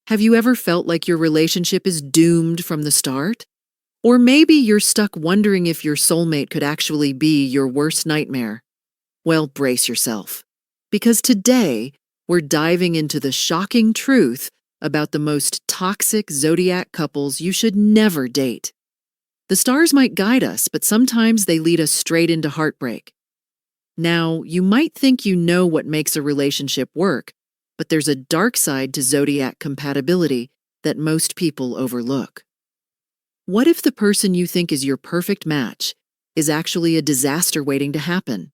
Have you ever felt like your relationship is doomed from the start? Or maybe you're stuck wondering if your soulmate could actually be your worst nightmare. Well, brace yourself. Because today, we're diving into the shocking truth about the most toxic zodiac couples you should never date. The stars might guide us, but sometimes they lead us straight into heartbreak. Now, you might think you know what makes a relationship work, but there's a dark side to zodiac compatibility that most people overlook. What if the person you think is your perfect match is actually a disaster waiting to happen?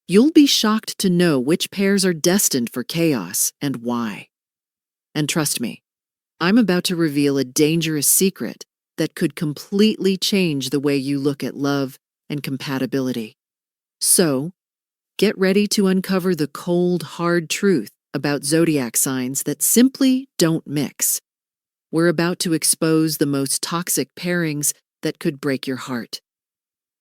You'll be shocked to know which pairs are destined for chaos and why. And trust me, I'm about to reveal a dangerous secret that could completely change the way you look at love and compatibility. So, get ready to uncover the cold, hard truth about zodiac signs that simply don't mix. We're about to expose the most toxic pairings that could break your heart.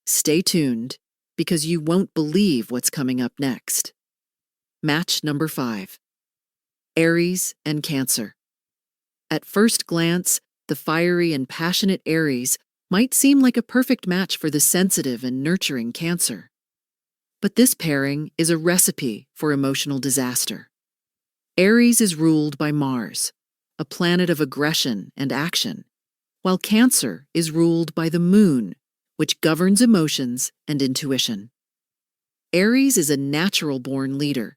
Stay tuned, because you won't believe what's coming up next. Match number 5. Aries and Cancer. At first glance, the fiery and passionate Aries might seem like a perfect match for the sensitive and nurturing Cancer. But this pairing is a recipe for emotional disaster. Aries is ruled by Mars, a planet of aggression and action, while Cancer is ruled by the Moon, which governs emotions and intuition. Aries is a natural-born leader,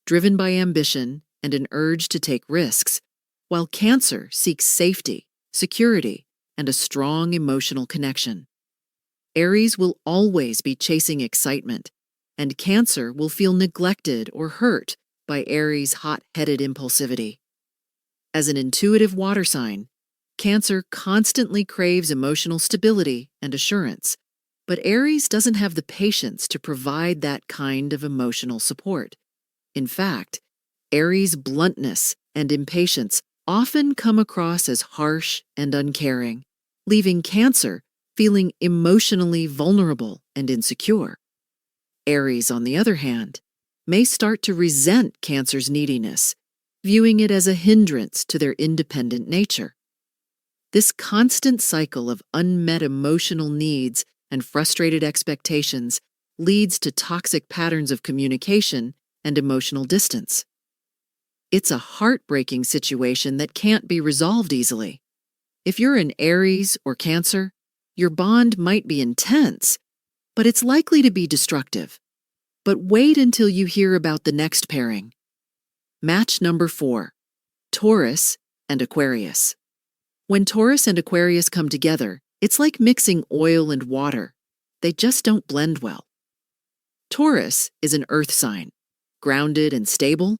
driven by ambition and an urge to take risks, while Cancer seeks safety, security, and a strong emotional connection. Aries will always be chasing excitement, and Cancer will feel neglected or hurt by Aries' hot-headed impulsivity. As an intuitive water sign, Cancer constantly craves emotional stability and assurance, but Aries doesn't have the patience to provide that kind of emotional support. In fact, Aries' bluntness and impatience often come across as harsh and uncaring, leaving Cancer feeling emotionally vulnerable and insecure. Aries, on the other hand, may start to resent Cancer's neediness, viewing it as a hindrance to their independent nature. This constant cycle of unmet emotional needs and frustrated expectations leads to toxic patterns of communication and emotional distance. It's a heartbreaking situation that can't be resolved easily. If you're an Aries or Cancer, your bond might be intense, but it's likely to be destructive. But wait until you hear about the next pairing. Match number 4. Taurus and Aquarius. When Taurus and Aquarius come together, it's like mixing oil and water. They just don't blend well. Taurus is an earth sign, grounded and stable,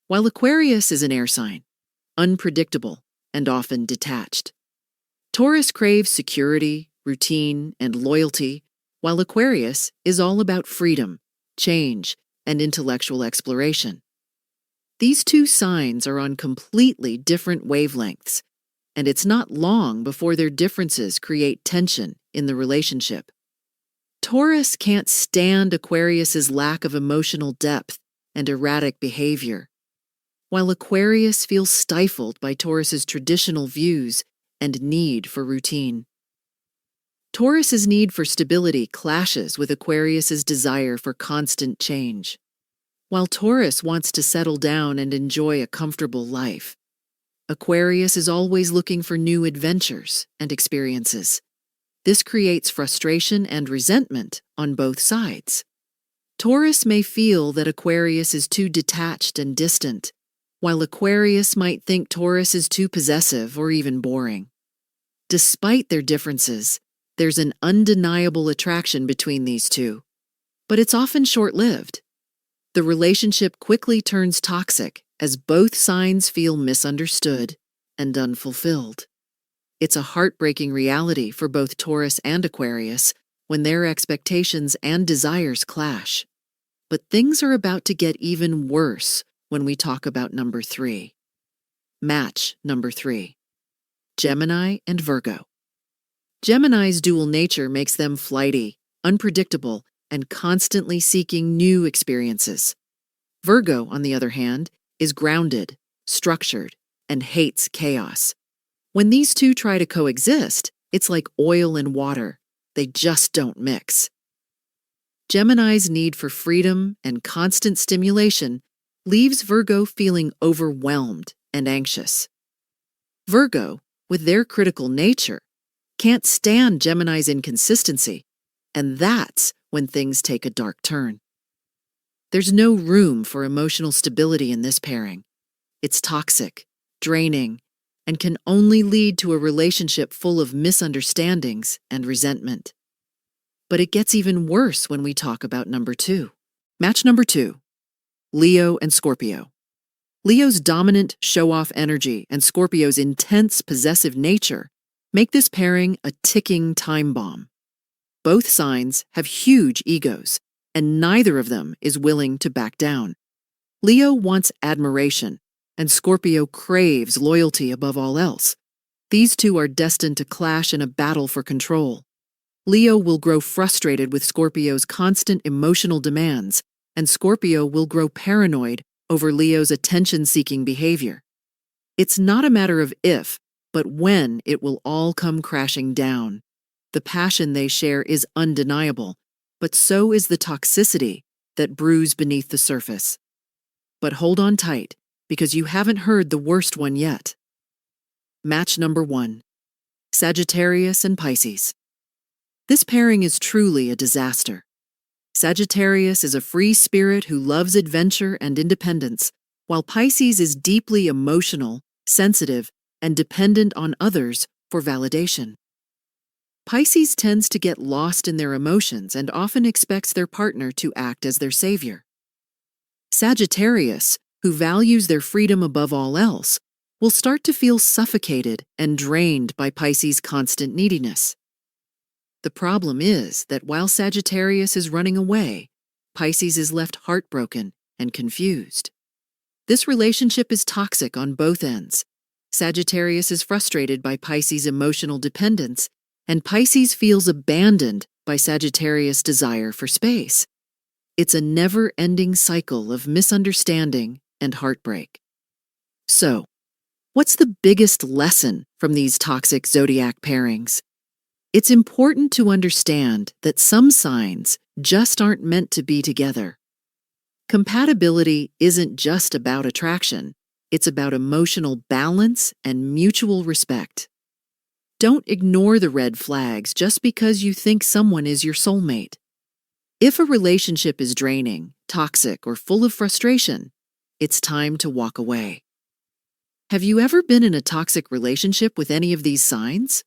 while Aquarius is an air sign, unpredictable and often detached. Taurus craves security, routine, and loyalty, while Aquarius is all about freedom, change, and intellectual exploration. These two signs are on completely different wavelengths, and it's not long before their differences create tension in the relationship. Taurus can't stand Aquarius's lack of emotional depth and erratic behavior, while Aquarius feels stifled by Taurus's traditional views and need for routine. Taurus's need for stability clashes with Aquarius's desire for constant change. While Taurus wants to settle down and enjoy a comfortable life, Aquarius is always looking for new adventures and experiences. This creates frustration and resentment on both sides. Taurus may feel that Aquarius is too detached and distant, while Aquarius might think Taurus is too possessive or even boring. Despite their differences, there's an undeniable attraction between these two, but it's often short-lived. The relationship quickly turns toxic as both signs feel misunderstood and unfulfilled. It's a heartbreaking reality for both Taurus and Aquarius when their expectations and desires clash. But things are about to get even worse when we talk about number 3. Match number 3. Gemini and Virgo. Gemini's dual nature makes them flighty, unpredictable, and constantly seeking new experiences. Virgo, on the other hand, is grounded, structured, and hates chaos. When these two try to coexist, it's like oil and water. They just don't mix. Gemini's need for freedom and constant stimulation leaves Virgo feeling overwhelmed and anxious. Virgo, with their critical nature, can't stand Gemini's inconsistency, and that's when things take a dark turn. There's no room for emotional stability in this pairing. It's toxic, draining, and can only lead to a relationship full of misunderstandings and resentment. But it gets even worse when we talk about number 2. Match number 2, Leo and Scorpio. Leo's dominant show-off energy and Scorpio's intense possessive nature make this pairing a ticking time bomb. Both signs have huge egos, and neither of them is willing to back down. Leo wants admiration, and Scorpio craves loyalty above all else. These two are destined to clash in a battle for control. Leo will grow frustrated with Scorpio's constant emotional demands, and Scorpio will grow paranoid over Leo's attention-seeking behavior. It's not a matter of if, but when it will all come crashing down. The passion they share is undeniable, but so is the toxicity that brews beneath the surface. But hold on tight, because you haven't heard the worst one yet. Match number 1, Sagittarius and Pisces. This pairing is truly a disaster. Sagittarius is a free spirit who loves adventure and independence, while Pisces is deeply emotional, sensitive, and dependent on others for validation. Pisces tends to get lost in their emotions and often expects their partner to act as their savior. Sagittarius, who values their freedom above all else, will start to feel suffocated and drained by Pisces' constant neediness. The problem is that while Sagittarius is running away, Pisces is left heartbroken and confused. This relationship is toxic on both ends. Sagittarius is frustrated by Pisces' emotional dependence, and Pisces feels abandoned by Sagittarius' desire for space. It's a never-ending cycle of misunderstanding and heartbreak. So, what's the biggest lesson from these toxic zodiac pairings? It's important to understand that some signs just aren't meant to be together. Compatibility isn't just about attraction, it's about emotional balance and mutual respect. Don't ignore the red flags just because you think someone is your soulmate. If a relationship is draining, toxic, or full of frustration, it's time to walk away. Have you ever been in a toxic relationship with any of these signs?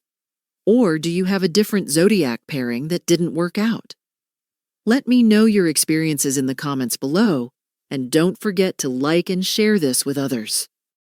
Or do you have a different zodiac pairing that didn't work out? Let me know your experiences in the comments below, and don't forget to like and share this with others.